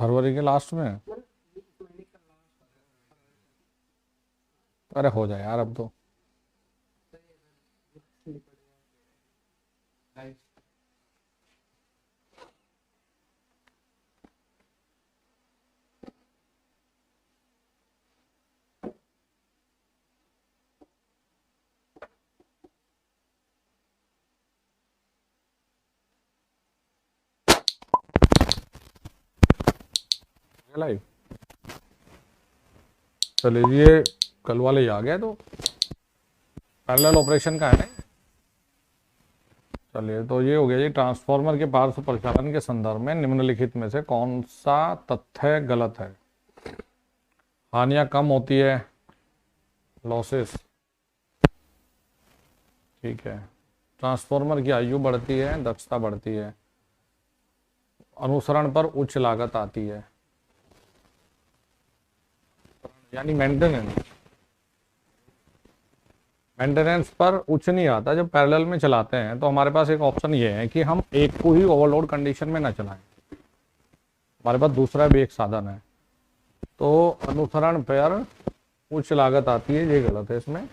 फरवरी के लास्ट में। अरे हो जाए यार अब तो। लाइव चलिए ये कल वाले ही आ गया तो पैरेलल ऑपरेशन का है ना। चलिए तो ये हो गया जी, ट्रांसफार्मर के पार्श्व प्रचालन के संदर्भ में निम्नलिखित में से कौन सा तथ्य गलत है। हानियां कम होती है, लॉसेस, ठीक है। ट्रांसफार्मर की आयु बढ़ती है, दक्षता बढ़ती है, अनुसरण पर उच्च लागत आती है, यानी मेंटेनेंस पर उच्च नहीं आता। जब पैरेलल में चलाते हैं तो हमारे पास एक ऑप्शन ये है कि हम एक को ही ओवरलोड कंडीशन में ना चलाएं, हमारे पास दूसरा भी एक साधन है। तो अनुसरण पर उच्च लागत आती है, ये गलत है इसमें।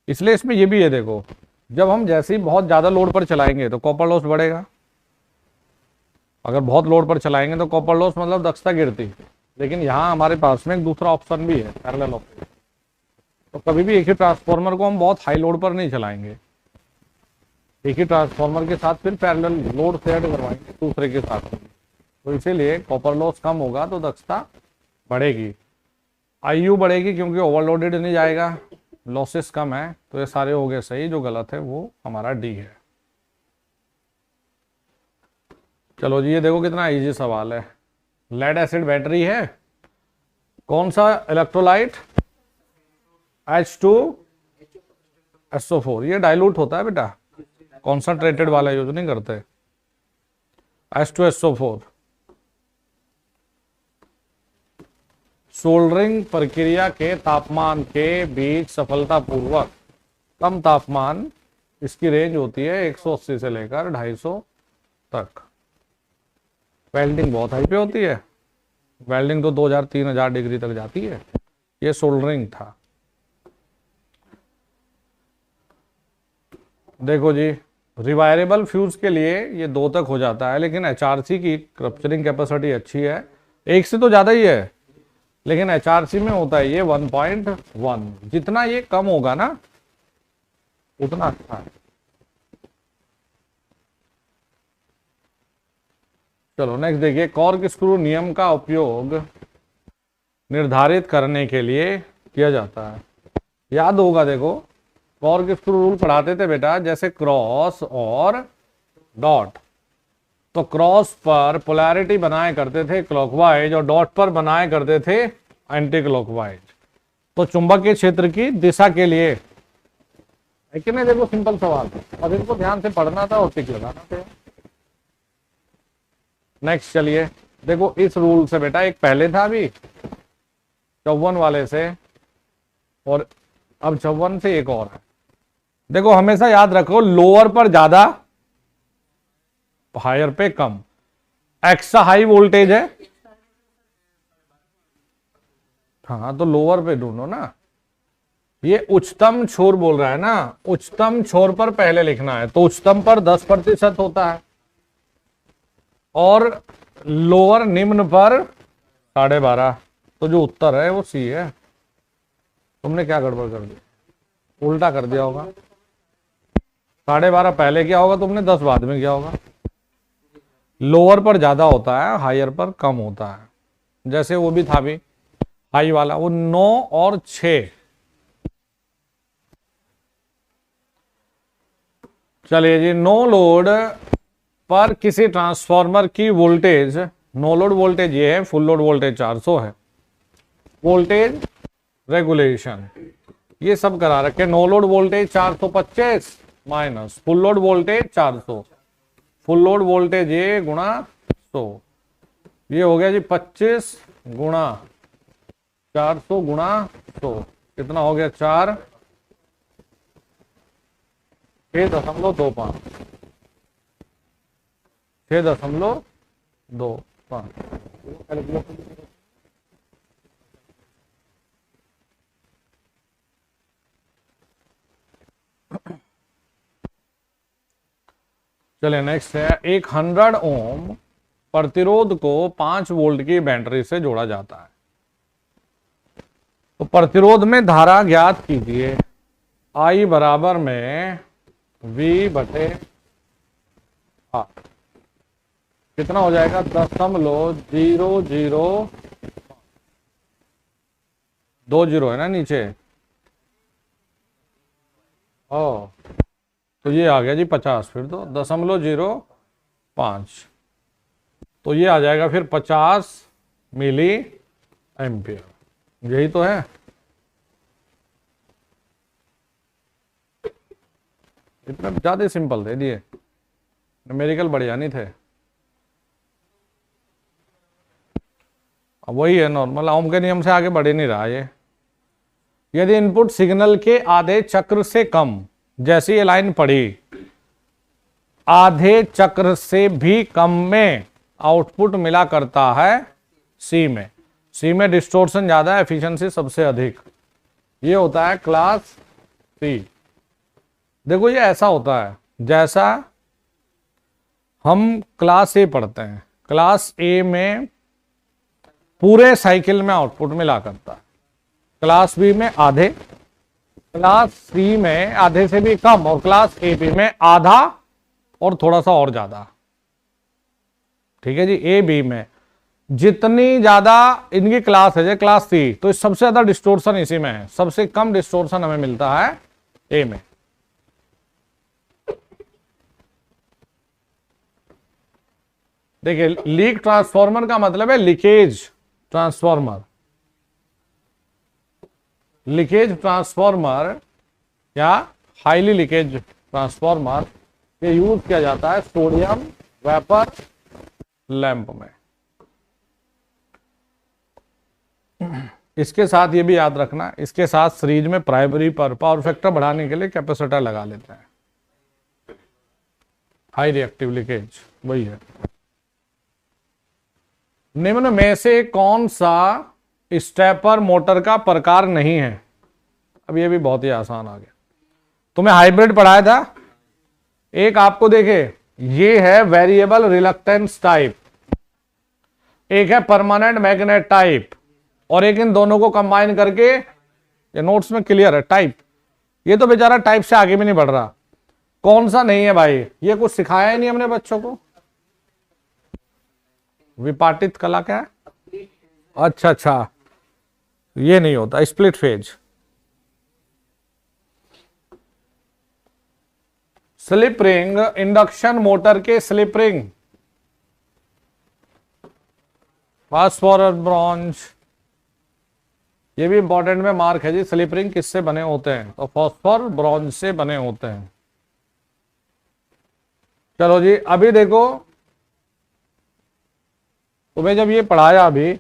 इसलिए इसमें ये भी है, देखो जब हम जैसे ही बहुत ज्यादा लोड पर चलाएंगे तो कॉपर लॉस बढ़ेगा। अगर बहुत लोड पर चलाएंगे तो कॉपर लॉस मतलब दक्षता गिरती है। लेकिन यहाँ हमारे पास में एक दूसरा ऑप्शन भी है, पैरेलल ऑपरेशन। तो कभी भी एक ही ट्रांसफार्मर को हम बहुत हाई लोड पर नहीं चलाएंगे, एक ही ट्रांसफार्मर के साथ फिर पैरेलल लोड से ऐड करवाएंगे दूसरे के साथ। तो इसीलिए कॉपर लॉस कम होगा तो दक्षता बढ़ेगी, आईयू बढ़ेगी क्योंकि ओवरलोडेड नहीं जाएगा, लॉसेस कम है। तो ये सारे हो गए सही, जो गलत है वो हमारा डी है। चलो जी ये देखो कितना इजी सवाल है। लेड एसिड बैटरी है, कौन सा इलेक्ट्रोलाइट, H2SO4। ये डाइल्यूट होता है बेटा, कॉन्संट्रेटेड वाला यूज नहीं करते। H2SO4 सोल्डरिंग प्रक्रिया के तापमान के बीच सफलतापूर्वक, कम तापमान इसकी रेंज होती है 180 से लेकर 250 तक। वेल्डिंग बहुत हाई पे होती है, वेल्डिंग तो 2000-3000 डिग्री तक जाती है। ये सोल्डरिंग था। देखो जी रिवायरेबल फ्यूज के लिए ये 2 तक हो जाता है, लेकिन HRC की रप्चरिंग कैपेसिटी अच्छी है, 1 से तो ज्यादा ही है, लेकिन HRC में होता है ये 1.1। जितना ये कम होगा ना उतना अच्छा है। चलो नेक्स्ट देखिए, कॉर्क स्क्रू नियम का उपयोग निर्धारित करने के लिए किया जाता है। याद होगा, देखो कॉर्क स्क्रू रूल पढ़ाते थे बेटा, जैसे क्रॉस और डॉट। तो क्रॉस पर पोलैरिटी बनाए करते थे क्लॉकवाइज और डॉट पर बनाए करते थे एंटी क्लॉकवाइज। तो चुंबकीय क्षेत्र की दिशा के लिए है कि नहीं। देखो सिंपल सवाल, अब इनको ध्यान से पढ़ना था और टिक लगाना था। नेक्स्ट चलिए देखो, इस रूल से बेटा एक पहले था अभी 54 वाले से, और अब 54 से एक और है। देखो हमेशा याद रखो, लोअर पर ज्यादा, हायर पे कम। एक्स हाई वोल्टेज है, हाँ तो लोअर पे ढूंढो ना। ये उच्चतम छोर बोल रहा है ना, उच्चतम छोर पर पहले लिखना है। तो उच्चतम पर 10% होता है और लोअर निम्न पर 12.5। तो जो उत्तर है वो सी है। तुमने क्या गड़बड़ कर दी, उल्टा कर दिया होगा। 12.5 पहले क्या होगा तुमने, 10 बाद में क्या होगा। लोअर पर ज्यादा होता है, हायर पर कम होता है। जैसे वो भी था भी हाई वाला, वो 9 और 6। चलिए जी, नो लोड पर किसी ट्रांसफार्मर की वोल्टेज, नो लोड वोल्टेज ये है, फुल लोड वोल्टेज 400 है। वोल्टेज रेगुलेशन ये सब करा रखे। No load voltage 425 minus full load voltage 400, full load voltage ये गुणा 100। ये हो गया जी 25 गुणा 400 गुणा 100, कितना हो गया 4, 6.25, 6.25 2 5। चलिए नेक्स्ट है, एक 100 ओम प्रतिरोध को 5 वोल्ट की बैटरी से जोड़ा जाता है। तो प्रतिरोध में धारा ज्ञात कीजिए। I बराबर में V बटे R कितना हो जाएगा, 0.0020 है ना नीचे। ओ तो ये आ गया जी 50, फिर तो 0.05, तो ये आ जाएगा फिर 50 मिली एम्पियर। यही तो है। इतना ज्यादा सिंपल दे दिए, न्यूमेरिकल बढ़िया नहीं थे। अब वही है नॉर्मल, ओम के नियम से आगे बढ़ ही नहीं रहा ये। यदि इनपुट सिग्नल के आधे चक्र से कम, जैसी ये लाइन पढ़ी, आधे चक्र से भी कम में आउटपुट मिला करता है सी में। सी में डिस्टोर्शन ज्यादा है, एफिशिएंसी सबसे अधिक। ये होता है क्लास सी। देखो ये ऐसा होता है जैसा हम क्लास ए पढ़ते हैं। क्लास ए में पूरे साइकिल में आउटपुट मिला करता है, क्लास बी में आधे, क्लास सी में आधे से भी कम, और क्लास ए बी में आधा और थोड़ा सा और ज्यादा। ठीक है जी। ए बी में जितनी ज्यादा इनकी क्लास है, क्लास सी, तो सबसे ज्यादा डिस्टोर्शन इसी में है। सबसे कम डिस्टोर्शन हमें मिलता है ए में। देखिए लीक ट्रांसफॉर्मर का मतलब है लीकेज ट्रांसफॉर्मर। लीकेज ट्रांसफॉर्मर या हाईली लीकेज ट्रांसफॉर्मर ये यूज किया जाता है सोडियम वेपर लैंप में। इसके साथ ये भी याद रखना, इसके साथ सीरीज में प्राइमरी पर पावर फैक्टर बढ़ाने के लिए कैपेसिटर लगा लेते हैं। हाई रिएक्टिव लीकेज वही है। निम्न में से कौन सा स्टेपर मोटर का प्रकार नहीं है? अब ये भी बहुत ही आसान आ गया। तुम्हें हाइब्रिड पढ़ाया था। एक आपको देखे, ये है वेरिएबल रिलक्टेंस टाइप, एक है परमानेंट मैग्नेट टाइप, और एक इन दोनों को कंबाइन करके, ये नोट्स में क्लियर है, टाइप। ये तो बेचारा टाइप से आगे भी नहीं बढ़ रहा। कौन सा नहीं है भाई? ये कुछ सिखाया ही नहीं हमने बच्चों को। विपाटित कला क्या है? अच्छा, ये नहीं होता। Split phase, slip ring, induction motor के स्लिप रिंग, फास्फोरस ब्रॉन्ज, ये भी इंपॉर्टेंट में मार्क है जी। स्लिप रिंग किससे बने होते हैं? तो फास्फोर ब्रॉन्ज से बने होते हैं। चलो जी, अभी देखो तुम्हें जब ये पढ़ाया, अभी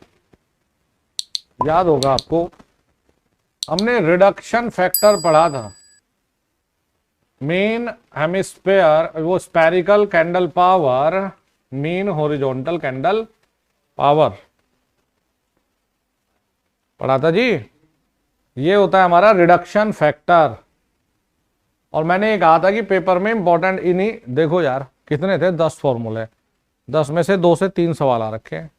याद होगा आपको, हमने रिडक्शन फैक्टर पढ़ा था। मीन हेमिस्फेयर, वो spherical candle power, mean horizontal candle power पढ़ा था जी। ये होता है हमारा रिडक्शन फैक्टर। और मैंने ये कहा था कि पेपर में इंपॉर्टेंट इन्हीं, देखो यार कितने थे, 10 फॉर्मूले, 10 में से 2 से 3 सवाल आ रखे हैं।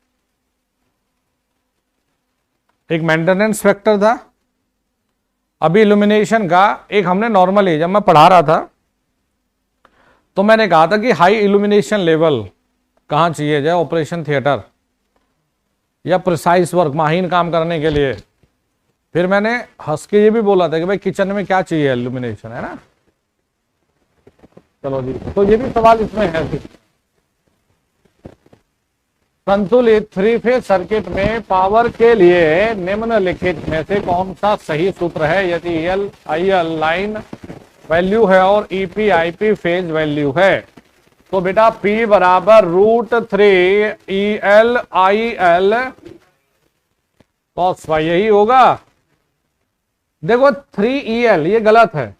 एक मेंटेनेंस फैक्टर था। अभी इल्यूमिनेशन का एक हमने नॉर्मली, जब मैं पढ़ा रहा था तो मैंने कहा था कि हाई इल्यूमिनेशन लेवल कहां चाहिए जाए, ऑपरेशन थिएटर या प्रिसाइज वर्क, माहीन काम करने के लिए। फिर मैंने हंस के ये भी बोला था कि भाई किचन में क्या चाहिए, इल्यूमिनेशन, है ना। चलो जी, तो ये भी सवाल इसमें है। संतुलित 3 फेज सर्किट में पावर के लिए निम्नलिखित में से कौन सा सही सूत्र है? यदि L I L line value है और ईपी आईपी फेज वैल्यू है, तो बेटा P बराबर √3 EL IL cos फाई, यही होगा। देखो 3 EL ये गलत है।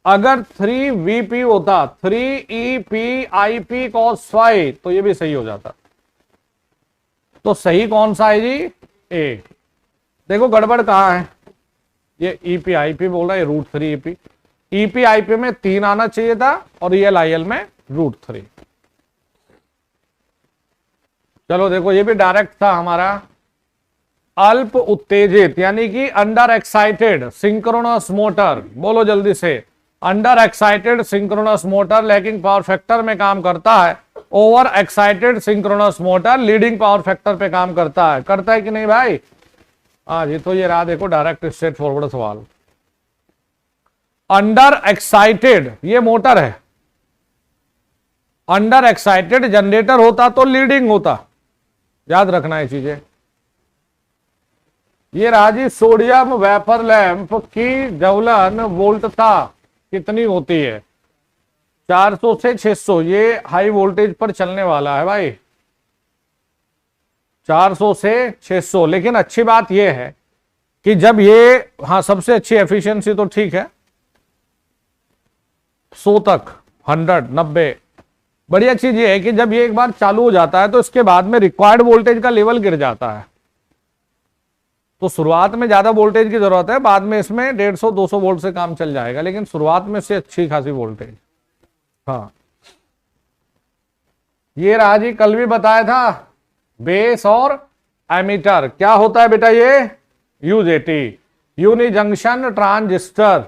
अगर 3 VP होता, 3 EP IP cos फाई, तो ये भी सही हो जाता। तो सही कौन सा है जी? ए। देखो गड़बड़ कहाँ है, ये ईपी आईपी बोल रहा है, √3 ईपी। ईपी आईपी में 3 आना चाहिए था और ELIL में √3। चलो देखो ये भी डायरेक्ट था हमारा। अल्प उत्तेजित यानी कि अंडर एक्साइटेड सिंक्रोनस मोटर, बोलो जल्दी से, under excited synchronous motor lagging power factor में काम करता है, over excited synchronous motor leading power factor पे काम करता है कि नहीं भाई? हाँ जी, तो ये रहा देखो डायरेक्ट स्ट्रेट फॉरवर्ड सवाल। अंडर एक्साइटेड ये मोटर है, अंडर एक्साइटेड जनरेटर होता तो लीडिंग होता, याद रखना ये चीजें। ये रहा जी सोडियम वेपर लैंप की ज्वलन वोल्टता कितनी होती है? 400 से 600। ये हाई वोल्टेज पर चलने वाला है भाई, 400 से 600। लेकिन अच्छी बात यह है कि जब ये, हाँ सबसे अच्छी एफिशिएंसी तो ठीक है 100 तक, 100 90। बढ़िया चीज ये है कि जब ये एक बार चालू हो जाता है तो इसके बाद में रिक्वायर्ड वोल्टेज का लेवल गिर जाता है। तो शुरुआत में ज्यादा वोल्टेज की जरूरत है, बाद में इसमें 150-200 वोल्ट से काम चल जाएगा, लेकिन शुरुआत में से अच्छी खासी वोल्टेज। हाँ ये रहा जी, कल भी बताया था बेस और एमीटर क्या होता है बेटा? ये UJT यूनि जंक्शन ट्रांजिस्टर।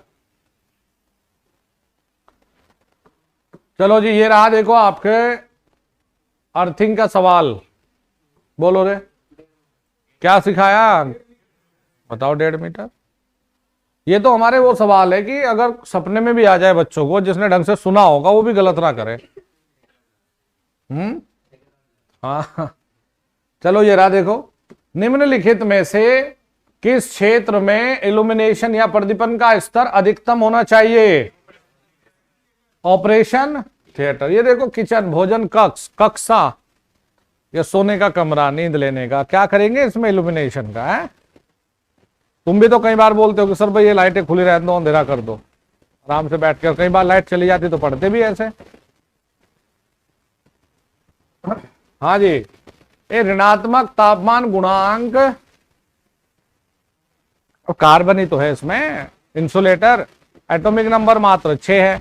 चलो जी ये रहा देखो आपके अर्थिंग का सवाल, बोलो रे क्या सिखाया? बताओ 1.5 मीटर। ये तो हमारे वो सवाल है कि अगर सपने में भी आ जाए बच्चों को, जिसने ढंग से सुना होगा वो भी गलत ना करे। हाँ चलो ये रहा देखो, निम्नलिखित में से किस क्षेत्र में इल्यूमिनेशन या प्रदीपन का स्तर अधिकतम होना चाहिए? Operation theatre. ये देखो किचन, भोजन कक्ष, कक्षा या सोने का कमरा, नींद लेने का, क्या करेंगे इसमें इल्यूमिनेशन का है? तुम भी तो कई बार बोलते हो कि सर भाई ये लाइटें खुली रहने दो, अंधेरा कर दो, आराम से बैठ कर। कई बार लाइट चली जाती तो पढ़ते भी ऐसे। हाँ जी, ये ऋणात्मक तापमान गुणांक, कार्बन ही तो है इसमें, इंसुलेटर। एटॉमिक नंबर मात्र 6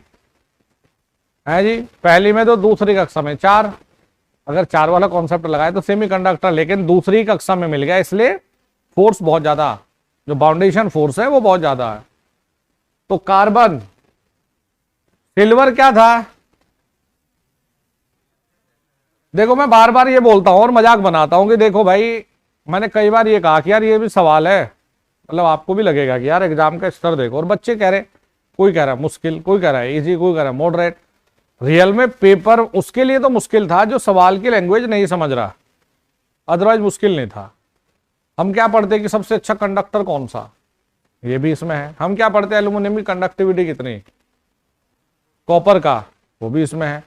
है जी, पहली में तो, दूसरी कक्षा में 4। अगर 4 वाला कॉन्सेप्ट लगाए तो सेमीकंडक्टर, लेकिन दूसरी कक्षा में मिल गया, इसलिए फोर्स बहुत ज्यादा, जो बाउंडेशन फोर्स है वो बहुत ज्यादा है। तो कार्बन, सिल्वर क्या था? देखो मैं बार बार ये बोलता हूं और मजाक बनाता हूं कि देखो भाई, मैंने कई बार ये कहा कि यार ये भी सवाल है, मतलब आपको भी लगेगा कि यार एग्जाम का स्तर देखो, और बच्चे कह रहे, कोई कह रहा है मुश्किल, कोई कह रहा है इजी, कोई कह रहा है मॉडरेट। रियल में पेपर उसके लिए तो मुश्किल था जो सवाल की लैंग्वेज नहीं समझ रहा, अदरवाइज मुश्किल नहीं था। हम क्या पढ़ते कि सबसे अच्छा कंडक्टर कौन सा, ये भी इसमें है। हम क्या पढ़ते हैं एल्यूमिनियम की कंडक्टिविटी कितनी, कॉपर का, वो भी इसमें है।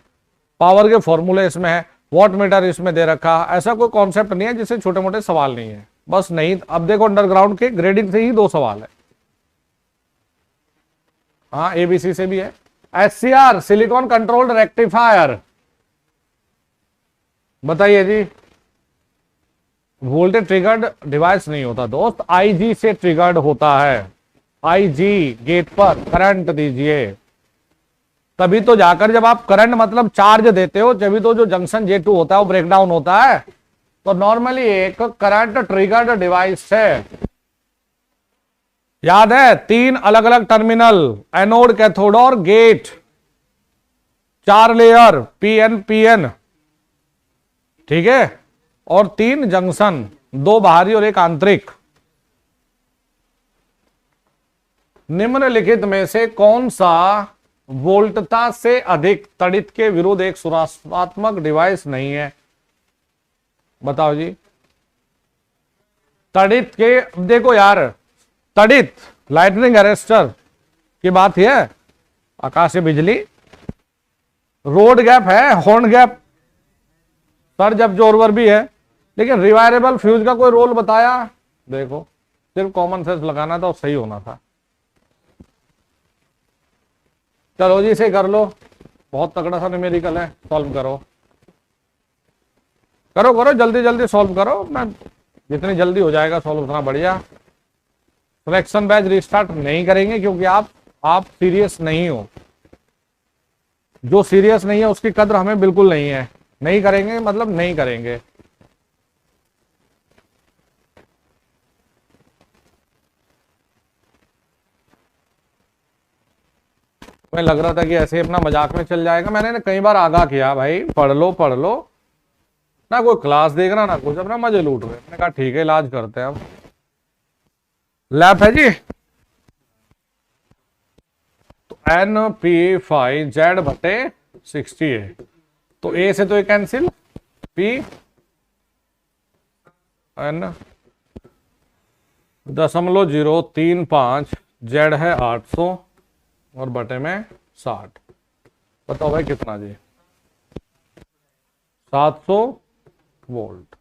पावर के फॉर्मूले इसमें है, वॉट मीटर इसमें दे रखा। ऐसा कोई कॉन्सेप्ट नहीं है जिससे छोटे मोटे सवाल नहीं है, बस नहीं। अब देखो अंडरग्राउंड के ग्रेडिंग से ही 2 सवाल है। हाँ ABC से भी है। SCR सिलिकॉन कंट्रोल्ड रेक्टिफायर, बताइए जी। वोल्टेज ट्रिगर्ड डिवाइस नहीं होता दोस्त, IG से ट्रिगर्ड होता है। IG गेट पर करंट दीजिए, तभी तो जाकर, जब आप करंट मतलब चार्ज देते हो, जब तो जो जंक्शन J2 होता है वो ब्रेकडाउन होता है। तो नॉर्मली एक करंट ट्रिगर्ड डिवाइस है। याद है 3 अलग अलग टर्मिनल, एनोड, कैथोड और गेट, 4 लेयर PN, ठीक है, और 3 जंक्शन, 2 बाहरी और 1 आंतरिक। निम्नलिखित में से कौन सा वोल्टता से अधिक तड़ित के विरुद्ध एक सुरक्षात्मक डिवाइस नहीं है? बताओ जी। तड़ित के, देखो यार, तड़ित लाइटनिंग अरेस्टर की बात है, आकाशीय बिजली, रोड गैप है, हॉर्न गैप, सर्ज अब्जॉर्बर भी है, लेकिन रिवायरेबल फ्यूज का कोई रोल बताया? देखो सिर्फ कॉमन सेंस लगाना था और सही होना था। चलो जी इसे कर लो, बहुत तगड़ा सा न्यूमेरिकल है, सॉल्व करो। करो करो, जल्दी जल्दी सॉल्व करो। मैं जितनी जल्दी हो जाएगा सॉल्व उतना बढ़िया। फ्रैक्शन बैच रिस्टार्ट नहीं करेंगे क्योंकि आप सीरियस नहीं हो। जो सीरियस नहीं है उसकी कद्र हमें बिल्कुल नहीं है। नहीं करेंगे मतलब नहीं करेंगे। मैं लग रहा था कि ऐसे ही अपना मजाक में चल जाएगा। मैंने कई बार आगाह किया, भाई पढ़ लो पढ़ लो। ना कोई क्लास देख रहा ना कुछ, अपना मजे लूट रहे। मैंने कहा ठीक है, इलाज करते हैं अब। लैप है जी। तो NP5Z/60 है। तो ए से तो ये कैंसिल, पी एन 0.035, जेड है 800 और बटे में 60। बताओ भाई कितना जी? 700 वोल्ट।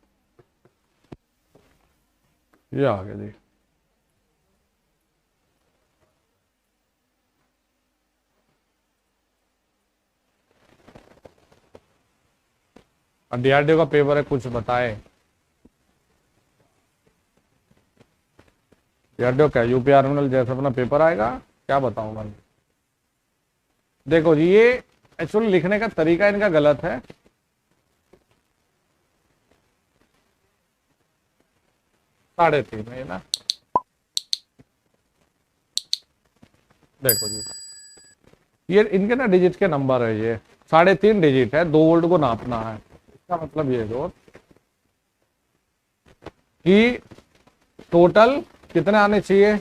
ये आ गया जी। डीआरडीओ का पेपर है, कुछ बताए? डीआरडीओ क्या यूपीआरएमएल जैसा अपना पेपर आएगा? क्या बताऊं मैं? देखो जी, ये एक्चुअली लिखने का तरीका इनका गलत है। साढ़े तीन है ना। देखो जी, ये इनके ना डिजिट के नंबर है। ये 3.5 डिजिट है, 2 वोल्ट को नापना है। इसका मतलब ये दोस्त कि टोटल कितने आने चाहिए?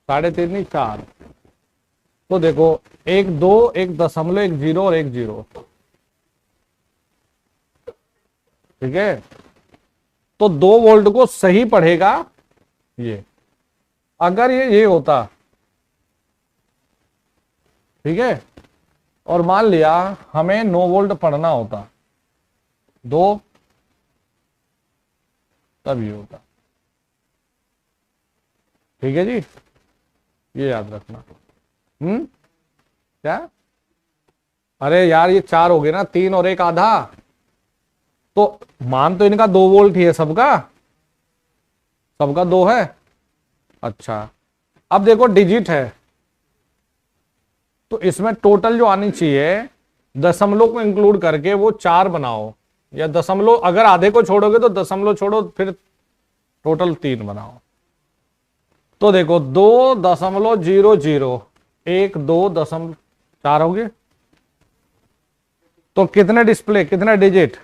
3.5 नहीं, 4। तो देखो, 1 2 1.10 और 1 0। ठीक है, तो 2 वोल्ट को सही पढ़ेगा ये। अगर ये होता, ठीक है, और मान लिया हमें 9 वोल्ट पढ़ना होता, 2, तब ये होता। ठीक है जी, ये याद रखना। क्या? अरे यार, ये 4 हो गए ना, 3 और 1 आधा। तो मान तो इनका 2 वोल्ट ही है, सबका सबका 2 है। अच्छा, अब देखो डिजिट है, तो इसमें टोटल जो आनी चाहिए दशमलव को इंक्लूड करके वो 4 बनाओ, या दशमलव अगर आधे को छोड़ोगे तो दशमलव छोड़ो, फिर टोटल 3 बनाओ। तो देखो 2.00, 1 2.4 हो गए। तो कितने डिस्प्ले, कितने डिजिट?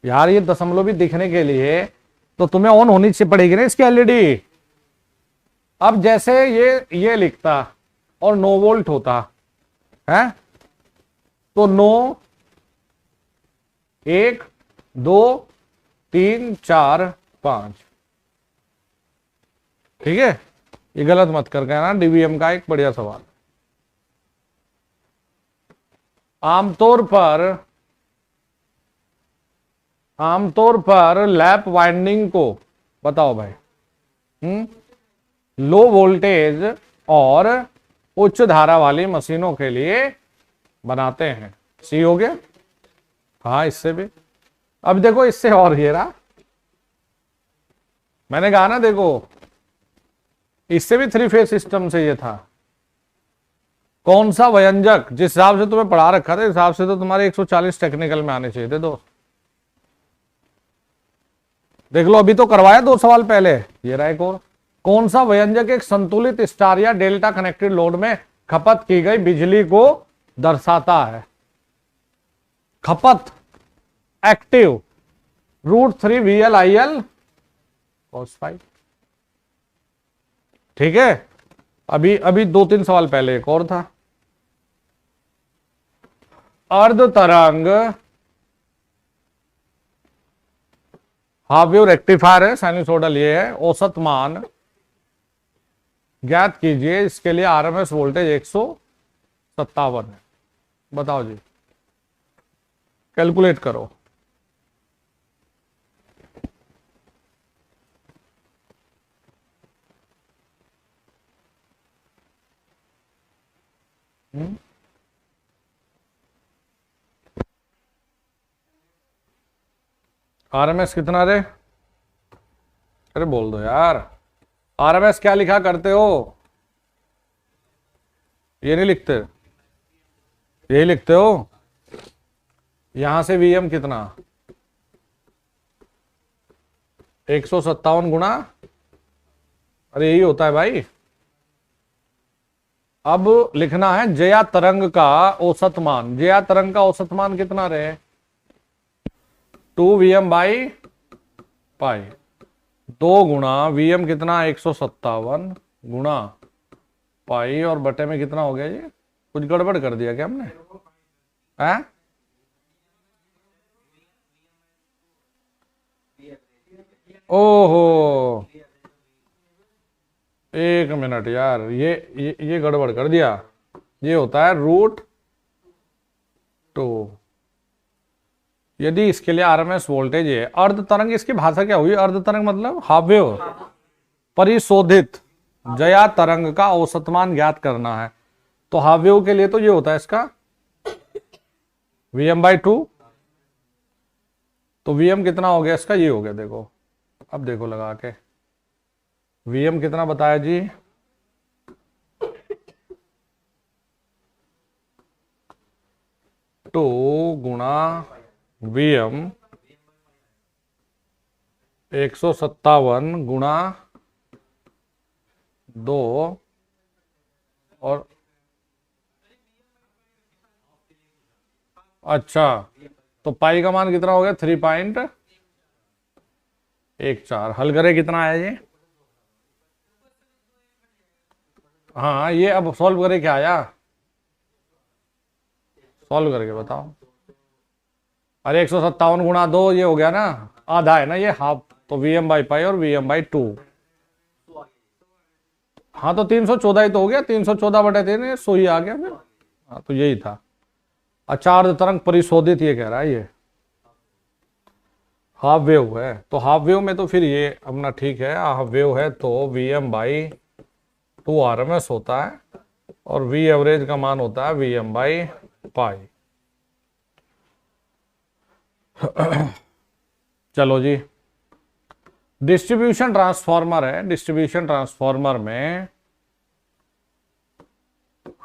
यार ये दशमलव भी दिखने के लिए तो तुम्हें ऑन होनी चाहिए पड़ेगी ना इसकी एलईडी। अब जैसे ये लिखता और 9 वोल्ट होता है, तो 9 1 2 3 4 5। ठीक है, ये गलत मत कर कहना। डीवीएम का एक बढ़िया सवाल। आमतौर पर लैप वाइंडिंग को बताओ भाई, लो वोल्टेज और उच्च धारा वाली मशीनों के लिए बनाते हैं। सी हो गया। हाँ, इससे भी। अब देखो इससे और ये रहा, मैंने कहा ना, देखो इससे भी 3 फेज सिस्टम से ये था। कौन सा व्यंजक, जिस हिसाब से तुम्हें पढ़ा रखा था, इस हिसाब से तो तुम्हारे 140 टेक्निकल में आने चाहिए थे दोस्त। देख लो, अभी तो करवाया 2 सवाल पहले। ये रहा एक और। कौन सा व्यंजक एक संतुलित स्टार या डेल्टा कनेक्टेड लोड में खपत की गई बिजली को दर्शाता है? खपत एक्टिव √3 VL IL cos 5। ठीक है, अभी अभी 2 3 सवाल पहले एक और था। अर्ध तरंग हाफ वेव रेक्टिफायर है, साइनसोइडल ये है। औसत मान ज्ञात कीजिए, इसके लिए आरएमएस वोल्टेज 157 है। बताओ जी, कैलकुलेट करो। आरएमएस कितना रे? अरे बोल दो यार, आरएमएस क्या लिखा करते हो? ये नहीं लिखते, यही लिखते हो। यहां से वीएम कितना? 157 गुणा, अरे यही होता है भाई। अब लिखना है जया तरंग का औसत मान। जया तरंग का औसत मान कितना रहे? 2 Vm बाई पाई। 2 गुणा Vm कितना? 157 गुणा पाई और बटे में कितना हो गया जी? कुछ गड़बड़ कर दिया क्या हमने? है? ओहो, एक मिनट यार, ये गड़बड़ कर दिया। ये होता है √2। यदि इसके लिए आरएमएस वोल्टेज है, अर्ध तरंग, इसकी भाषा क्या हुई? अर्ध तरंग मतलब हाफ वेव, परिशोधित जया तरंग का औसत मान ज्ञात करना है। तो हाफ वेव के लिए तो ये होता है इसका Vm/2। तो Vm कितना हो गया इसका? ये हो गया, देखो अब देखो लगा के। Vm कितना बताया जी? 2 गुणा Vm 157 गुणा 2 और अच्छा, तो पाई का मान कितना हो गया? 3.14। हल करे कितना आया ये? हाँ, ये अब सॉल्व करे क्या आया? सॉल्व करके बताओ। अरे 157 गुणा 2, ये हो गया ना, आधा है ना ये, हाफ। तो Vm/पाई और Vm/2। हाँ तो 314 ही तो हो गया, 314/3, सो ही आ गया फिर। हाँ तो यही था। अच्छा, अर्ध तरंग परिशोधित ये कह रहा है, ये हाफ वेव है। तो हाफ वेव में तो फिर ये अपना ठीक है, हाफ वेव है तो Vm/2 RMS होता है और V एवरेज का मान होता है Vm/पाई। चलो जी, डिस्ट्रीब्यूशन ट्रांसफॉर्मर है। डिस्ट्रीब्यूशन ट्रांसफॉर्मर में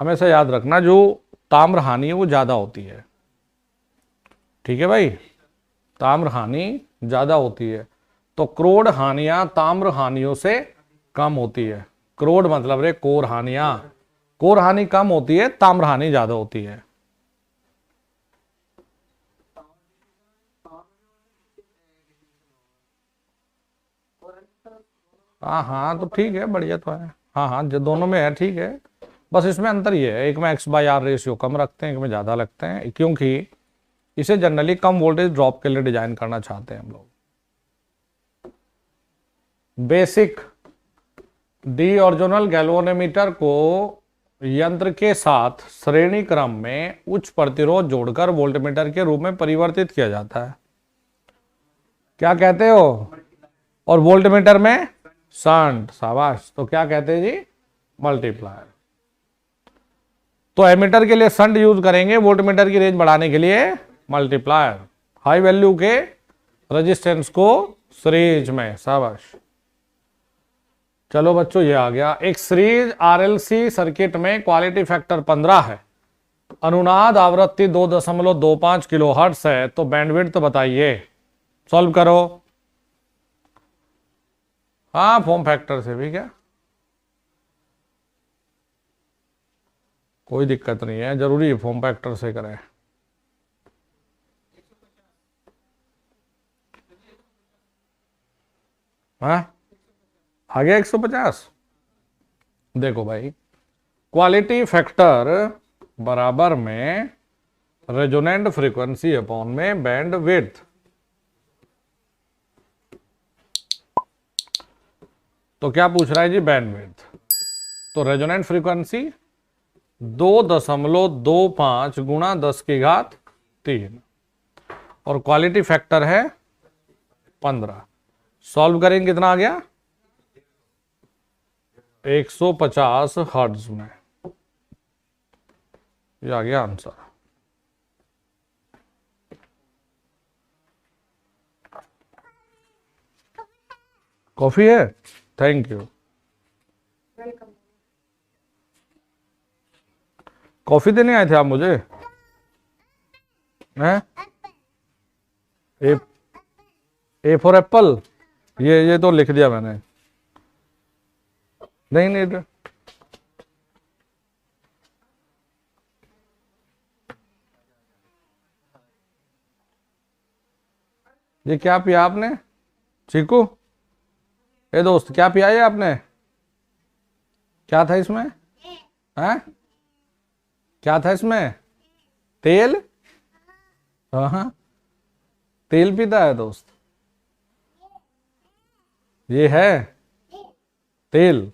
हमेशा याद रखना, जो ताम्र हानि है वो ज्यादा होती है। ठीक है भाई, ताम्र हानि ज्यादा होती है। तो क्रोड हानियां ताम्र हानियों से कम होती है। क्रोड मतलब रे कोर हानियां, कोर हानि कम होती है, ताम्र हानि ज्यादा होती है। हाँ हाँ, तो ठीक है, बढ़िया तो है। हाँ हाँ, जो दोनों में है ठीक है। बस इसमें अंतर ये है, एक में X/R रेशियो कम रखते हैं, एक में ज़्यादा लगते हैं, क्योंकि इसे जनरली कम वोल्टेज ड्रॉप के लिए डिजाइन करना चाहते हैं हम लोग। बेसिक डी ऑर्जिनल गैल्वेनोमीटर को यंत्र के साथ श्रेणी क्रम में उच्च प्रतिरोध जोड़कर वोल्टमीटर के रूप में परिवर्तित किया जाता है। क्या कहते हो? और वोल्टमीटर में शंट, शाबाश। तो क्या कहते हैं जी? मल्टीप्लायर। तो एमीटर के लिए शंट यूज करेंगे, वोल्टमीटर की रेंज बढ़ाने के लिए मल्टीप्लायर। हाई वैल्यू के रेजिस्टेंस को सीरीज में, शाबाश। चलो बच्चों, ये आ गया। एक सीरीज आरएलसी सर्किट में क्वालिटी फैक्टर 15 है, अनुनाद आवृत्ति 2.25 किलोहर्ट्ज है, तो बैंडविड्थ बताइए। सॉल्व करो। हाँ, फॉर्म फैक्टर से भी क्या, कोई दिक्कत नहीं है, जरूरी है फॉर्म फैक्टर से करें। हाँ, आ गया 150। देखो भाई, क्वालिटी फैक्टर बराबर में रेजोनेंट फ्रीक्वेंसी अपॉन में बैंड विड्थ। तो क्या पूछ रहा है जी? Bandwidth. तो रेजोनेंट फ्रीक्वेंसी 2.25 गुणा 10⁻³ और क्वालिटी फैक्टर है 15। सॉल्व करेंगे कितना आ गया? 150 हर्ट्ज में। ये आ गया आंसर। कॉफी है, थैंक यू। कॉफी देने आए थे आप मुझे? हैं? ए ए फॉर एप्पल, ये तो लिख दिया मैंने। नहीं नहीं, ये क्या पिया आपने चीकू? ए दोस्त, क्या पिया ये आपने? क्या था इसमें? हैं? क्या था इसमें? तेल? हाँ हाँ, तेल पीता है दोस्त? ये है तेल?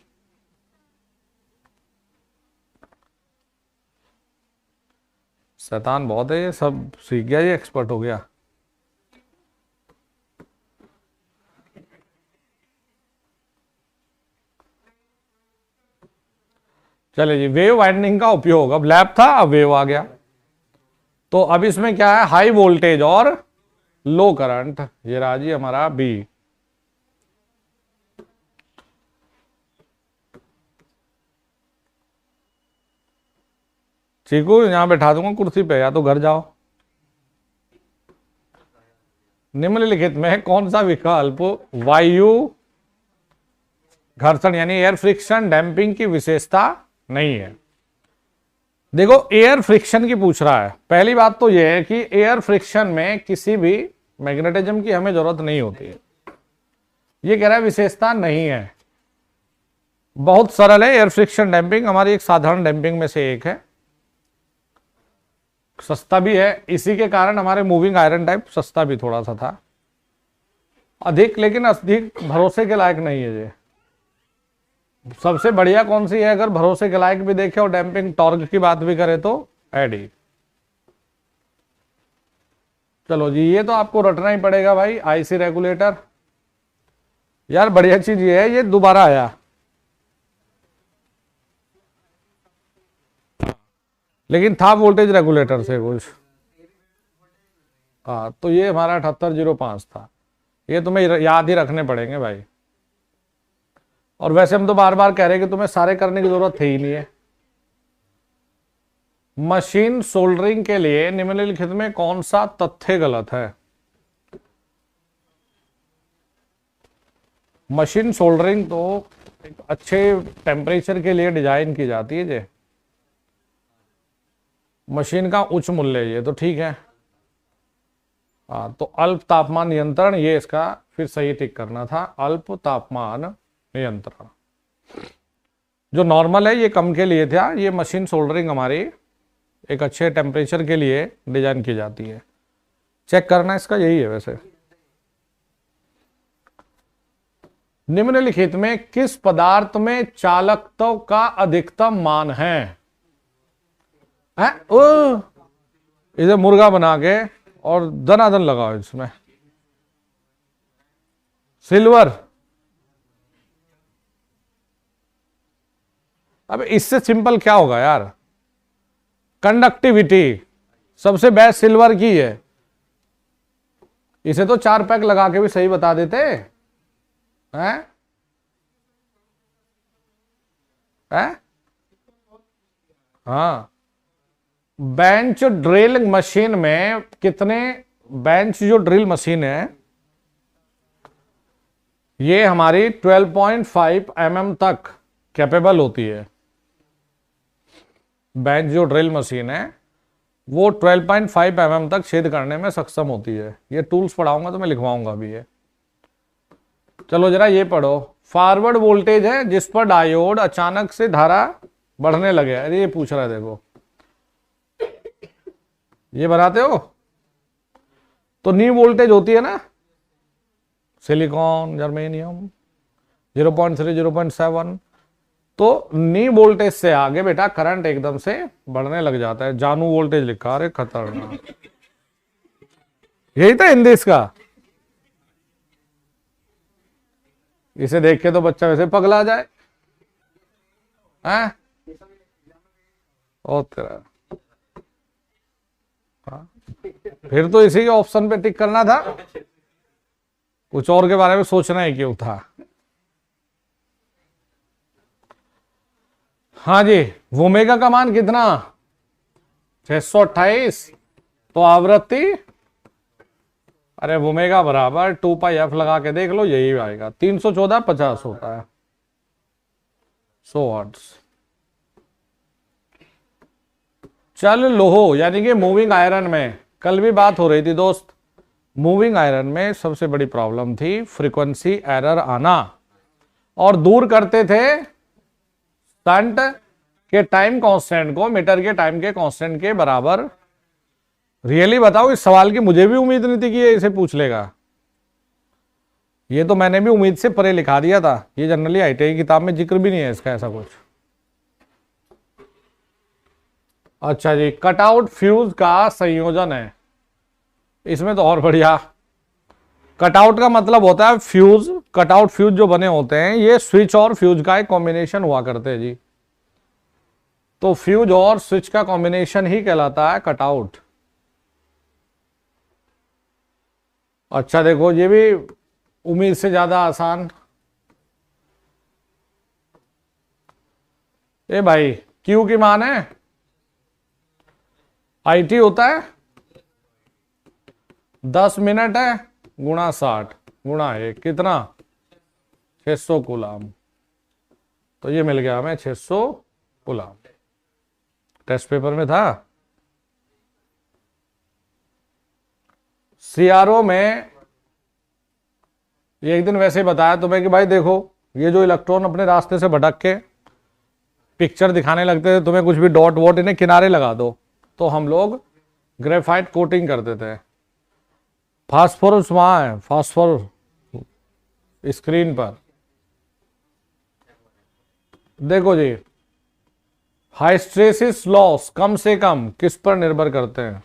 शैतान बहुत है, ये सब सीख गया, ये एक्सपर्ट हो गया। चलिए जी, वेव वाइंडिंग का उपयोग, अब लैब था अब वेव आ गया। तो अब इसमें क्या है, हाई वोल्टेज और लो करंट, ये रहा जी हमारा बी। चीकू यहां बैठा दूंगा कुर्सी पे, या तो घर जाओ। निम्नलिखित में कौन सा विकल्प वायु घर्षण यानी एयर फ्रिक्शन डैम्पिंग की विशेषता नहीं है? देखो, एयर फ्रिक्शन की पूछ रहा है। पहली बात तो यह है कि एयर फ्रिक्शन में किसी भी मैग्नेटिज्म की हमें जरूरत नहीं होती है। ये कह रहा है विशेषता नहीं है। बहुत सरल है, एयर फ्रिक्शन डैम्पिंग हमारी एक साधारण डैम्पिंग में से एक है, सस्ता भी है। इसी के कारण हमारे मूविंग आयरन टाइप सस्ता भी थोड़ा सा था, अधिक, लेकिन अधिक भरोसे के लायक नहीं है। ये सबसे बढ़िया कौन सी है अगर भरोसे के लायक भी देखे और डैम्पिंग टॉर्क की बात भी करे तो एडी। चलो जी, ये तो आपको रटना ही पड़ेगा भाई, आईसी रेगुलेटर। यार बढ़िया चीज ये है, ये दोबारा आया, लेकिन था वोल्टेज रेगुलेटर से कुछ। हाँ, तो ये हमारा 7805 था। ये तुम्हें याद ही रखने पड़ेंगे भाई। और वैसे हम तो बार बार कह रहे हैं कि तुम्हें सारे करने की जरूरत है ही नहीं है। मशीन सोल्डरिंग के लिए निम्नलिखित में कौन सा तथ्य गलत है? मशीन सोल्डरिंग तो एक अच्छे टेम्परेचर के लिए डिजाइन की जाती है। जे मशीन का उच्च मूल्य, ये तो ठीक है। हाँ, तो अल्प तापमान नियंत्रण, ये इसका फिर सही टिक करना था, अल्प तापमान नियंत्रण। जो नॉर्मल है ये कम के लिए था, ये मशीन सोल्डरिंग हमारी एक अच्छे टेम्परेचर के लिए डिजाइन की जाती है। चेक करना इसका यही है वैसे। निम्नलिखित में किस पदार्थ में चालकत्व का अधिकतम मान है? ओ, इसे मुर्गा बना के और दनादन लगाओ इसमें। सिल्वर। अब इससे सिंपल क्या होगा यार, कंडक्टिविटी सबसे बेस्ट सिल्वर की है। इसे तो 4 पैक लगा के भी सही बता देते हैं। हैं? हाँ, बेंच ड्रिलिंग मशीन में कितने, बेंच जो ड्रिल मशीन है ये हमारी 12.5 mm तक कैपेबल होती है। बेंच जो ड्रिल मशीन है वो 12.5 mm तक छेद करने में सक्षम होती है। ये टूल्स पढ़ाऊंगा तो मैं लिखवाऊंगा अभी ये। चलो जरा ये पढ़ो, फॉरवर्ड वोल्टेज है जिस पर डायोड अचानक से धारा बढ़ने लगे। अरे ये पूछ रहा है, देखो ये बनाते हो तो नी वोल्टेज होती है ना, सिलिकॉन जर्मेनियम 0.3 0.7, तो नी वोल्टेज से आगे बेटा करंट एकदम से बढ़ने लग जाता है। जानू वोल्टेज लिखा, अरे खतरनाक। यही था हिंदी इसका। इसे देख के तो बच्चा वैसे पगला जाए। हैं? ओ तेरा, हाँ, फिर तो इसी के ऑप्शन पे टिक करना था, कुछ और के बारे में सोचना ही क्यों था। हाँ जी, ओमेगा का मान कितना 628, तो आवृत्ति, अरे ओमेगा बराबर 2 पाई एफ लगा के देख लो, यही आएगा 314/50 होता है 100 हर्ट्ज। चल लोहो यानी कि मूविंग आयरन में कल भी बात हो रही थी दोस्त, मूविंग आयरन में सबसे बड़ी प्रॉब्लम थी फ्रीक्वेंसी एरर आना, और दूर करते थे शंट के टाइम कांस्टेंट को मीटर के टाइम के कांस्टेंट के बराबर। रियली बताओ, इस सवाल की मुझे भी उम्मीद नहीं थी कि ये इसे पूछ लेगा, ये तो मैंने भी उम्मीद से परे लिखा दिया था, ये जनरली आईटीआई किताब में जिक्र भी नहीं है इसका ऐसा कुछ। अच्छा जी, कटआउट फ्यूज का संयोजन है, इसमें तो और बढ़िया। कटआउट का मतलब होता है फ्यूज, कटआउट फ्यूज जो बने होते हैं ये स्विच और फ्यूज का एक कॉम्बिनेशन हुआ करते हैं जी, तो फ्यूज और स्विच का कॉम्बिनेशन ही कहलाता है कटआउट। अच्छा देखो, ये भी उम्मीद से ज्यादा आसान। ए भाई, क्यू की मान है आईटी होता है 10 मिनट है गुणा 60 गुणा 1 कितना 600 कूलाम, तो ये मिल गया हमें 600 कूलाम। टेस्ट पेपर में था। सीआरओ में ये एक दिन वैसे ही बताया तुम्हें कि भाई देखो, ये जो इलेक्ट्रॉन अपने रास्ते से भटक के पिक्चर दिखाने लगते थे, तुम्हें कुछ भी डॉट वॉट इन्हें किनारे लगा दो, तो हम लोग ग्रेफाइट कोटिंग करते थे। फास्फोरस वहां है, फास्फोरस स्क्रीन पर देखो जी। हाइस्टेरेसिस लॉस कम से कम किस पर निर्भर करते हैं?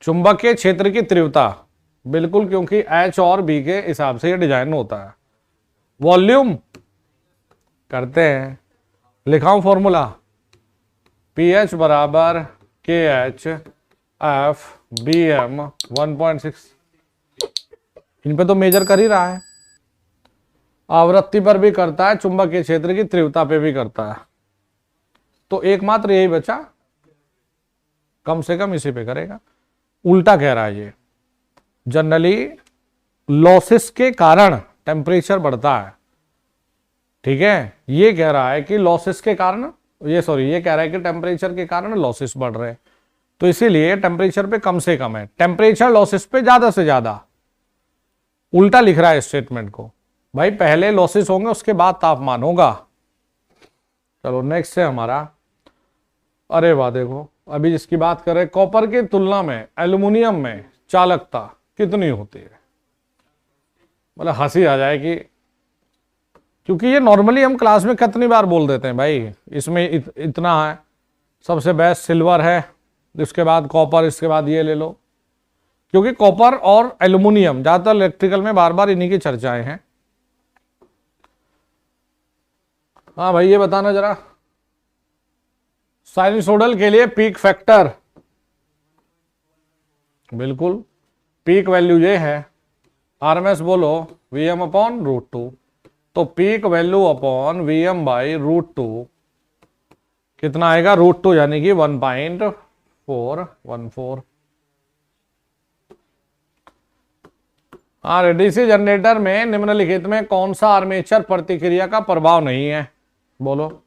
चुंबकीय क्षेत्र की तीव्रता, बिल्कुल, क्योंकि H और B के हिसाब से ये डिजाइन होता है। वॉल्यूम करते हैं, लिखाऊं फॉर्मूला, PH बराबर KH F BM 1.6, इन पे तो मेजर कर ही रहा है। आवृत्ति पर भी करता है, चुंबकीय क्षेत्र की तीव्रता पे भी करता है, तो एकमात्र यही बचा, कम से कम इसी पे करेगा। उल्टा कह रहा है ये, जनरली लॉसेस के कारण टेम्परेचर बढ़ता है, ठीक है, ये कह रहा है कि लॉसेस के कारण, ये कह रहा है कि टेम्परेचर के कारण लॉसेस बढ़ रहे हैं, तो इसीलिए टेम्परेचर पे कम से कम है, टेम्परेचर लॉसेस पे ज्यादा से ज्यादा। उल्टा लिख रहा है स्टेटमेंट को, भाई पहले लॉसेस होंगे उसके बाद तापमान होगा। चलो नेक्स्ट है हमारा, अरे वाह देखो, अभी जिसकी बात कर रहे हैं, कॉपर की तुलना में एल्युमिनियम में चालकता कितनी होती है? मतलब हंसी आ जाए कि, क्योंकि ये नॉर्मली हम क्लास में कितनी बार बोल देते हैं भाई, इसमें इतना है, सबसे बेस्ट सिल्वर है, इसके बाद कॉपर, इसके बाद ये ले लो, क्योंकि कॉपर और एल्युमिनियम ज्यादातर इलेक्ट्रिकल में बार बार इन्हीं की चर्चाएं हैं। हाँ भाई ये बताना जरा, साइनसोइडल के लिए पीक फैक्टर, बिल्कुल पीक वैल्यू ये है, आरएमएस बोलो Vm/√2, तो पीक वैल्यू अपॉन Vm/√2 कितना आएगा, √2 यानी कि 1.414। हाँ, डीसी जनरेटर में निम्नलिखित में कौन सा आर्मेचर प्रतिक्रिया का प्रभाव नहीं है? बोलो।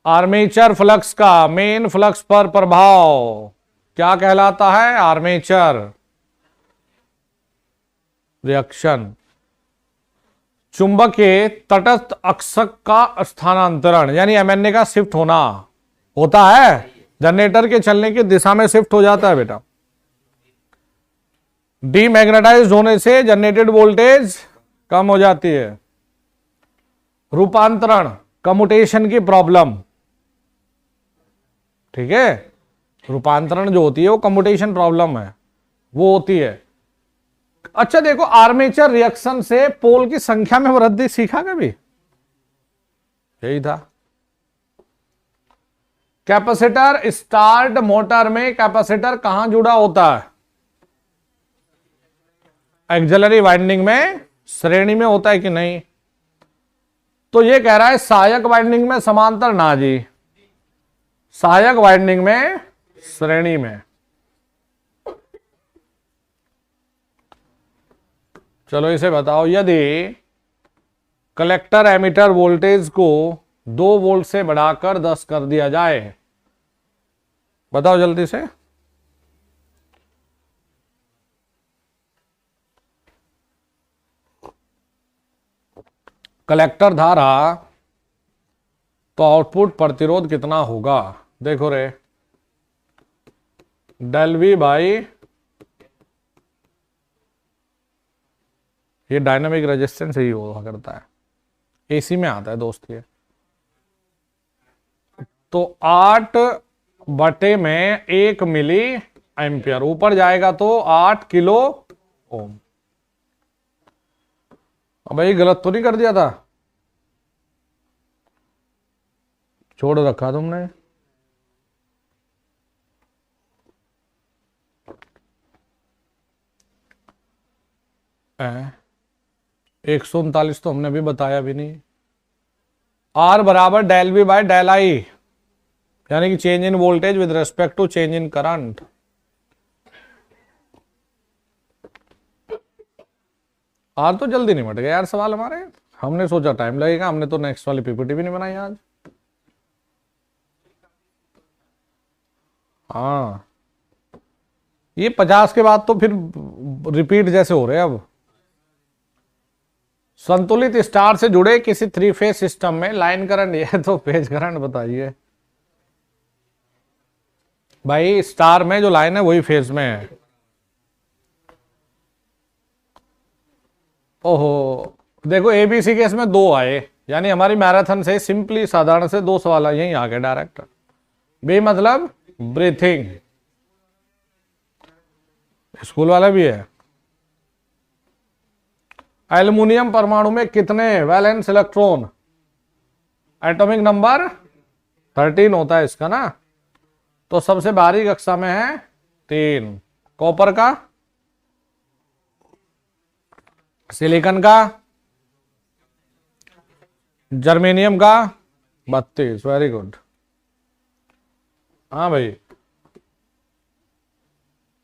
आर्मेचर फ्लक्स का मेन फ्लक्स पर प्रभाव क्या कहलाता है? Armature reaction. चुंबकीय तटस्थ अक्षक का स्थानांतरण यानी एमएनए का शिफ्ट होना होता है, जनरेटर के चलने की दिशा में शिफ्ट हो जाता है बेटा। डीमैग्नेटाइज होने से जनरेटेड वोल्टेज कम हो जाती है। रूपांतरण, कम्यूटेशन की प्रॉब्लम, ठीक है, रूपांतरण जो होती है वो कम्यूटेशन प्रॉब्लम है, वो होती है। अच्छा देखो, आर्मेचर रिएक्शन से पोल की संख्या में वृद्धि सीखा कभी? यही था। कैपेसिटर स्टार्ट मोटर में कैपेसिटर कहां जुड़ा होता है? एक्सिलरी वाइंडिंग में श्रेणी में होता है कि नहीं? तो ये कह रहा है सहायक वाइंडिंग में समांतर ना जी, सहायक वाइंडिंग में श्रेणी में। चलो इसे बताओ, यदि कलेक्टर एमिटर वोल्टेज को 2 वोल्ट से बढ़ाकर 10 कर दिया जाए, बताओ जल्दी से। कलेक्टर धारा तो आउटपुट प्रतिरोध कितना होगा? देखो रे, डेल वी बाई, ये डायनामिक रेजिस्टेंस ही हुआ करता है, एसी में आता है दोस्त ये। तो 8 बटे में 1 मिली एम्पियर, ऊपर जाएगा तो 8 किलो ओम। अब भाई गलत तो नहीं कर दिया था? छोड़ रखा तुमने। है 139 तो हमने भी बताया भी नहीं। आर बराबर del V by del I, यानी कि change in voltage with respect to change in current. R तो जल्दी निपट गया यार सवाल हमारे, हमने सोचा टाइम लगेगा, हमने तो नेक्स्ट वाली पीपीटी भी नहीं बनाई आज। हाँ, ये 50 के बाद तो फिर रिपीट जैसे हो रहे हैं अब। संतुलित स्टार से जुड़े किसी 3 फेज सिस्टम में लाइन करंट, ये तो पेज करंट बताइए भाई। स्टार में जो लाइन है वही फेज में है। ओहो, देखो एबीसी के इसमें 2 आए, यानी हमारी मैराथन से सिंपली साधारण से 2 सवाल यही आ गए डायरेक्ट। बी मतलब ब्रीथिंग, स्कूल वाला भी है। एल्युमिनियम परमाणु में कितने वैलेंस इलेक्ट्रॉन? एटॉमिक नंबर 13 होता है इसका ना, तो सबसे बाहरी कक्षा में है 3। कॉपर का, सिलिकॉन का, जर्मेनियम का 32। Very good. हाँ भाई,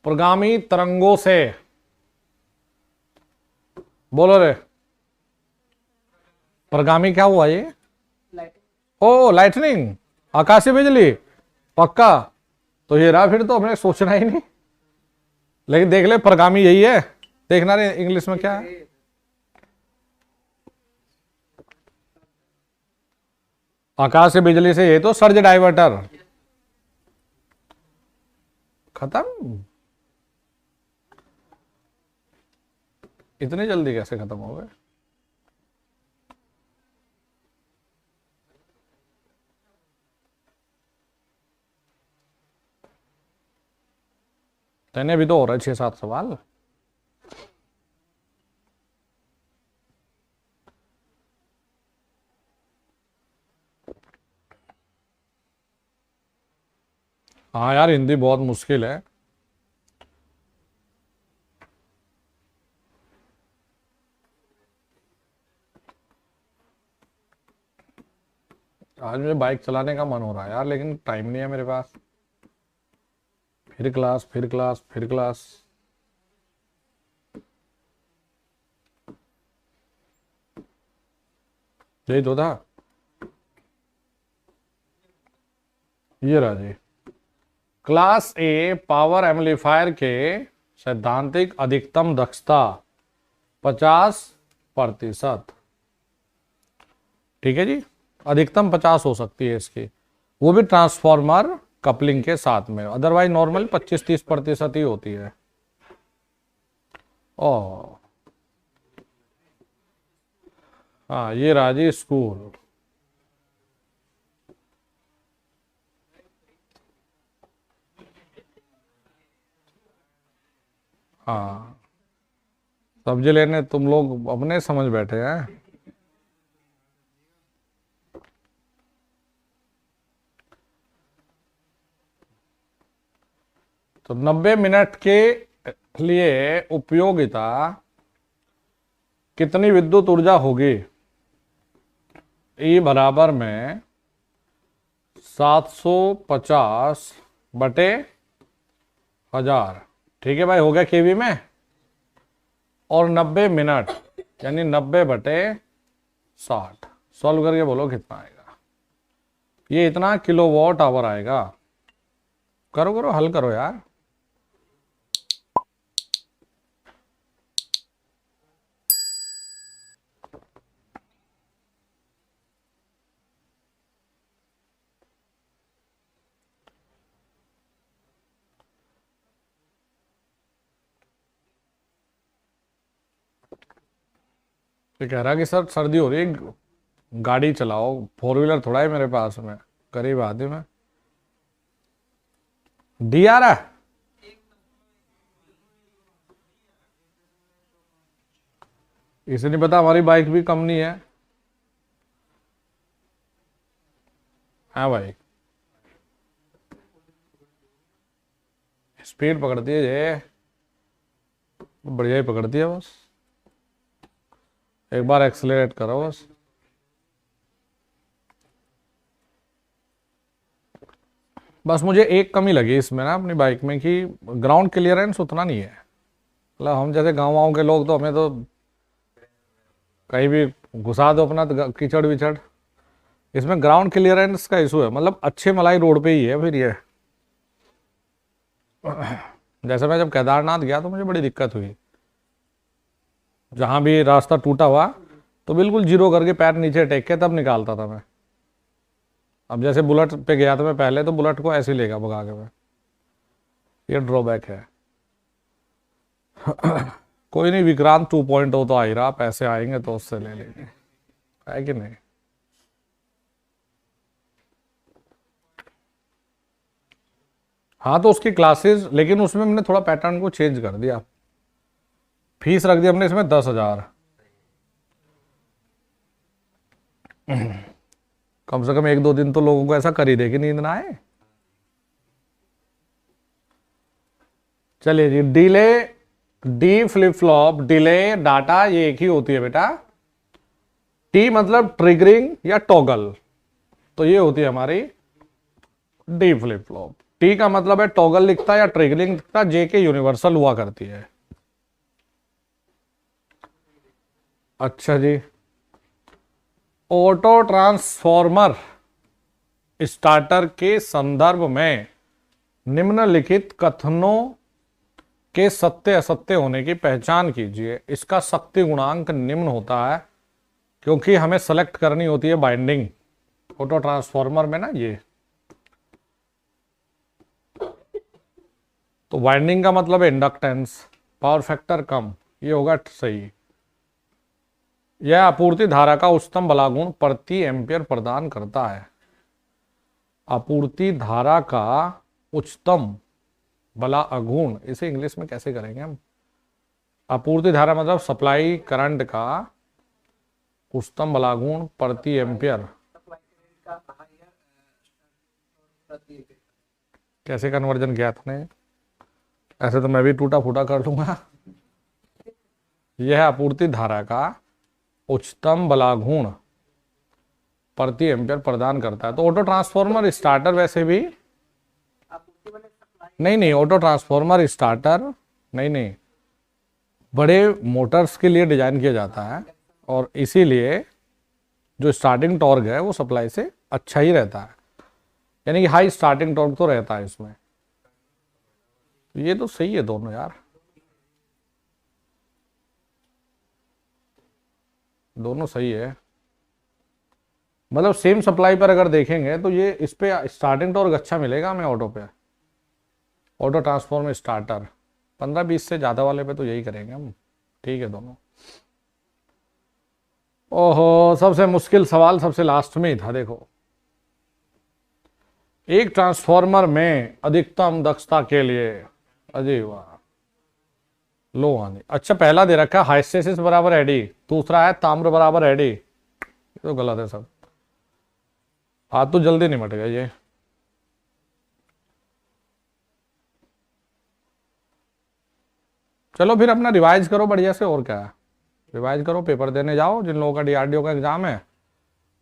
प्रगामी तरंगों से, बोलो रे, प्रगामी क्या हुआ ये? ओ लाइटनिंग, आकाशीय बिजली, पक्का। तो ये रहा, फिर तो हमने सोचना ही नहीं। लेकिन देख ले, प्रगामी यही है, देखना रे इंग्लिश में क्या है। आकाशीय बिजली से ये तो सर्ज डाइवर्टर। खत्म? इतनी जल्दी कैसे खत्म हो गए? तेने भी तो हो रहा है 6-7 सवाल। हाँ यार, हिंदी बहुत मुश्किल है। आज मुझे बाइक चलाने का मन हो रहा है यार, लेकिन टाइम नहीं है मेरे पास। फिर क्लास, फिर क्लास, फिर क्लास। यही तो था। ये रहा जी, क्लास ए पावर एम्पलीफायर के सैद्धांतिक अधिकतम दक्षता 50%। ठीक है जी, अधिकतम 50 हो सकती है इसकी, वो भी ट्रांसफॉर्मर कपलिंग के साथ में। अदरवाइज नॉर्मल 25-30% ही होती है। ओ हाँ, ये राजी स्कूल। हाँ, सब्जी लेने तुम लोग अपने समझ बैठे हैं। तो 90 मिनट के लिए उपयोगिता कितनी विद्युत ऊर्जा होगी? ई बराबर में 750 बटे 1000। ठीक है भाई, हो गया केवी में। और 90 मिनट यानी 90 बटे 60। सॉल्व करके बोलो कितना आएगा। ये इतना किलोवाट आवर आएगा। करो करो, हल करो यार। ये कह रहा कि सर सर्दी हो रही है, गाड़ी चलाओ। 4 व्हीलर थोड़ा है मेरे पास में, करीब आदमी में। डी आ रहा है। इसे नहीं पता हमारी बाइक भी कम नहीं है। हाँ भाई, स्पीड पकड़ती है ये, बढ़िया ही पकड़ती है। बस एक बार एक्सेलरेट करो बस। बस मुझे एक कमी लगी इसमें ना अपनी बाइक में, कि ग्राउंड क्लियरेंस उतना नहीं है। मतलब हम जैसे गाँव वाँव के लोग, तो हमें तो कहीं भी घुसा दो अपना तो कीचड़ विचड़। इसमें ग्राउंड क्लियरेंस का इशू है। मतलब अच्छे मलाई रोड पे ही है फिर ये। जैसे मैं जब केदारनाथ गया तो मुझे बड़ी दिक्कत हुई। जहाँ भी रास्ता टूटा हुआ तो बिल्कुल जीरो करके पैर नीचे टेक के तब निकालता था मैं। अब जैसे बुलेट पे गया था मैं पहले, तो बुलेट को ऐसे ही लेगा भगा के मैं। ये ड्रॉबैक है। कोई नहीं, विक्रांत 2.0 तो आ ही रहा, पैसे आएंगे तो उससे ले लेंगे, है कि नहीं। हाँ तो उसकी क्लासेस, लेकिन उसमें हमने थोड़ा पैटर्न को चेंज कर दिया। फीस रख दी हमने इसमें 10,000। कम से कम 1-2 दिन तो लोगों को ऐसा कर ही दे कि नींद ना आए। चलिए जी, delay, D flip flop delay data ये एक ही होती है बेटा। टी मतलब ट्रिगरिंग या टॉगल, तो ये होती है हमारी डी फ्लिप फ्लॉप। टी का मतलब है टॉगल लिखता है या ट्रिगरिंग लिखता है, जे के यूनिवर्सल हुआ करती है। अच्छा जी, ऑटो ट्रांसफॉर्मर स्टार्टर के संदर्भ में निम्नलिखित कथनों के सत्य असत्य होने की पहचान कीजिए। इसका शक्ति गुणांक निम्न होता है, क्योंकि हमें सेलेक्ट करनी होती है बाइंडिंग ऑटो ट्रांसफॉर्मर में ना। ये तो वाइंडिंग का मतलब है इंडक्टेंस, पावर फैक्टर कम, ये होगा सही। यह आपूर्ति धारा का उच्चतम बलागुण प्रति एम्पियर प्रदान करता है। आपूर्ति धारा का उच्चतम बला अगुण, इसे इंग्लिश में कैसे करेंगे हम? आपूर्ति धारा मतलब सप्लाई करंट का उच्चतम बलागुण प्रति एम्पियर। कैसे कन्वर्जन किया तूने? ऐसे तो मैं भी टूटा फूटा कर लूंगा। यह आपूर्ति धारा का उच्चतम बलागुण प्रति एम्पियर प्रदान करता है। तो ऑटो ट्रांसफॉर्मर स्टार्टर वैसे भी नहीं, ऑटो ट्रांसफॉर्मर स्टार्टर नहीं, बड़े मोटर्स के लिए डिजाइन किया जाता है, और इसीलिए जो स्टार्टिंग टॉर्क है वो सप्लाई से अच्छा ही रहता है। यानी कि हाई स्टार्टिंग टॉर्क तो रहता है इसमें। तो ये तो सही है दोनों यार, दोनों सही है। मतलब सेम सप्लाई पर अगर देखेंगे तो ये इस पे स्टार्टिंग टॉर्क अच्छा मिलेगा हमें ऑटो पे, ऑटो ट्रांसफॉर्मर स्टार्टर। 15-20 से ज़्यादा वाले पे तो यही करेंगे हम। ठीक है दोनों। ओहो, सबसे मुश्किल सवाल सबसे लास्ट में ही था। देखो, एक ट्रांसफॉर्मर में अधिकतम दक्षता के लिए, अजय वाह, लो आने। अच्छा, पहला दे रखा है हाइस्टेसिस बराबर एडी, दूसरा है ताम्र बराबर एडी। ये तो गलत है सब। हाथ तो जल्दी निमट गया ये। चलो फिर अपना रिवाइज करो बढ़िया से, और क्या है। रिवाइज करो, पेपर देने जाओ। जिन लोगों का डीआरडीओ का एग्जाम है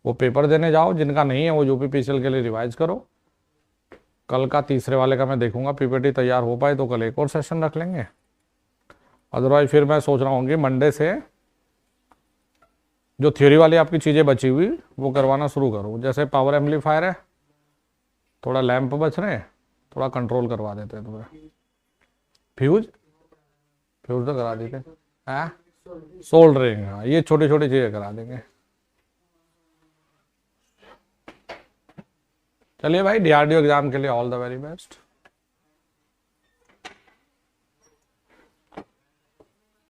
वो पेपर देने जाओ, जिनका नहीं है वो यूपीपीसीएल के लिए रिवाइज करो। कल का तीसरे वाले का मैं देखूंगा, पीपीटी तैयार हो पाए तो कल एक और सेशन रख लेंगे। अदरवाइज फिर मैं सोच रहा हूँ कि मंडे से जो थ्योरी वाली आपकी चीज़ें बची हुई वो करवाना शुरू करूँ। जैसे पावर एम्पलीफायर है, थोड़ा लैंप बच रहे हैं, थोड़ा कंट्रोल करवा देते हैं तुम्हें। फ्यूज फ्यूज तो करा देते हैं, सोल्डरिंग, हाँ ये छोटी छोटी चीज़ें करा देंगे। चलिए भाई, डीआरडीओ एग्जाम के लिए ऑल द वेरी बेस्ट।